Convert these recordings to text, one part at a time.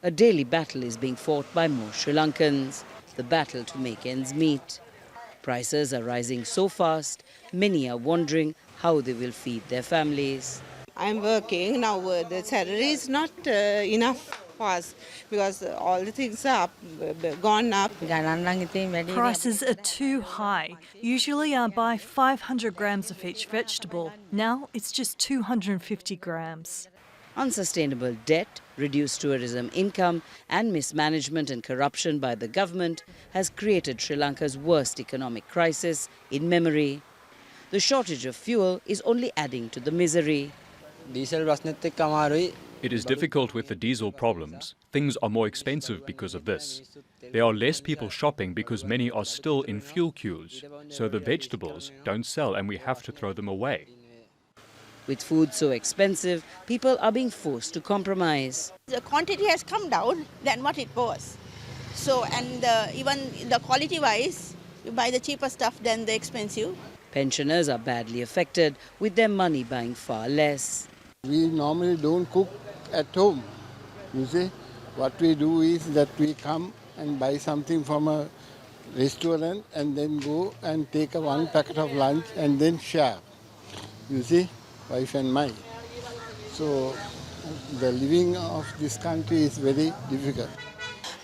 A daily battle is being fought by most Sri Lankans, the battle to make ends meet. Prices are rising so fast, many are wondering how they will feed their families. I'm working now. The salary is not enough for us because all the things are gone up. Prices are too high. Usually I buy 500 grams of each vegetable. Now it's just 250 grams. Unsustainable debt, reduced tourism income and mismanagement and corruption by the government has created Sri Lanka's worst economic crisis in memory. The shortage of fuel is only adding to the misery. It is difficult with the diesel problems. Things are more expensive because of this. There are less people shopping because many are still in fuel queues. So the vegetables don't sell and we have to throw them away. With food so expensive, people are being forced to compromise. The quantity has come down than what it was. So, and even the quality-wise, you buy the cheaper stuff than the expensive. Pensioners are badly affected, with their money buying far less. We normally don't cook at home. You see, what we do is that we come and buy something from a restaurant and then go and take one packet of lunch and then share. You see, wife and mine. So the living of this country is very difficult.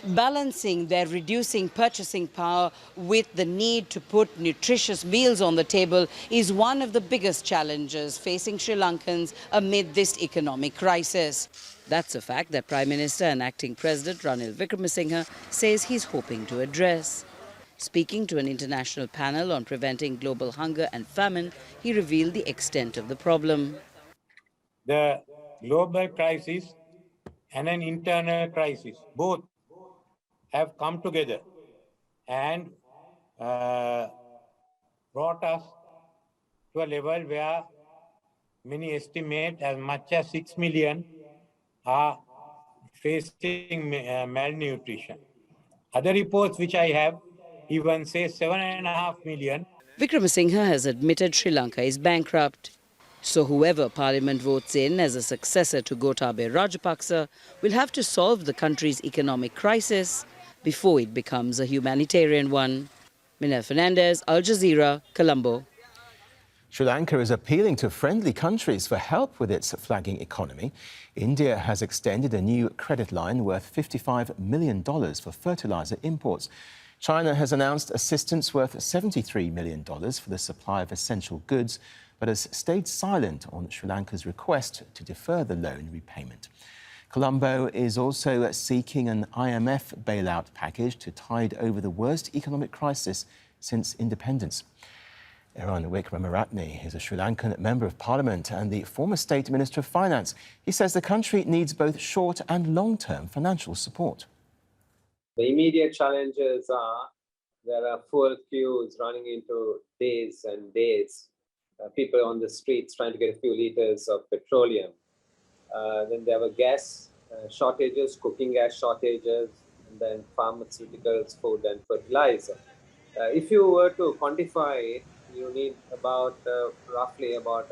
Balancing their reducing purchasing power with the need to put nutritious meals on the table is one of the biggest challenges facing Sri Lankans amid this economic crisis. That's a fact that Prime Minister and Acting President Ranil Wickremesinghe says he's hoping to address. Speaking to an international panel on preventing global hunger and famine, he revealed the extent of the problem. The global crisis and an internal crisis, both have come together and brought us to a level where many estimate as much as 6 million are facing malnutrition. Other reports which I have even say 7.5 million. Wickremesinghe has admitted Sri Lanka is bankrupt. So whoever Parliament votes in as a successor to Gotabaya Rajapaksa will have to solve the country's economic crisis before it becomes a humanitarian one. Minelle Fernandez, Al Jazeera, Colombo. Sri Lanka is appealing to friendly countries for help with its flagging economy. India has extended a new credit line worth $55 million for fertilizer imports. China has announced assistance worth $73 million for the supply of essential goods, but has stayed silent on Sri Lanka's request to defer the loan repayment. Colombo is also seeking an IMF bailout package to tide over the worst economic crisis since independence. Eran Wickremaratne is a Sri Lankan Member of Parliament and the former State Minister of Finance. He says the country needs both short and long-term financial support. The immediate challenges are there are fuel queues running into days and days. People on the streets trying to get a few liters of petroleum. Then there were gas shortages, cooking gas shortages, and then pharmaceuticals, food and fertilizer. If you were to quantify it, you need about roughly about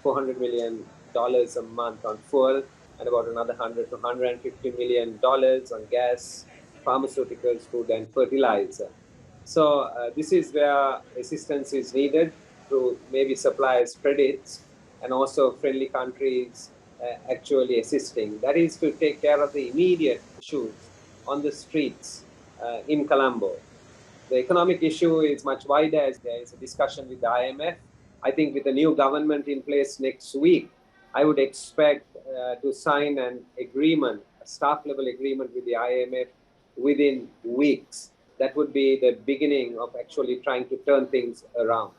$400 million a month on fuel and about another $100 to $150 million on gas, pharmaceuticals, food and fertilizer. So this is where assistance is needed through maybe suppliers' credits and also friendly countries actually assisting. That is to take care of the immediate issues on the streets in Colombo. The economic issue is much wider as there is a discussion with the IMF. I think with the new government in place next week, I would expect to sign an agreement, a staff-level agreement with the IMF within weeks. That would be the beginning of actually trying to turn things around.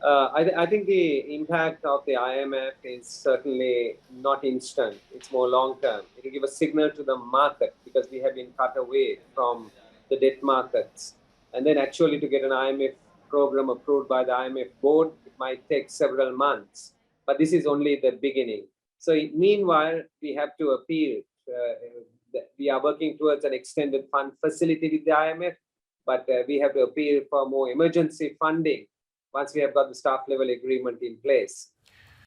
I think the impact of the IMF is certainly not instant. It's more long-term. It will give a signal to the market because we have been cut away from the debt markets. And then actually to get an IMF program approved by the IMF board, it might take several months. But this is only the beginning. So meanwhile, we have to appeal. We are working towards an extended fund facility with the IMF, but we have to appeal for more emergency funding once we have got the staff level agreement in place.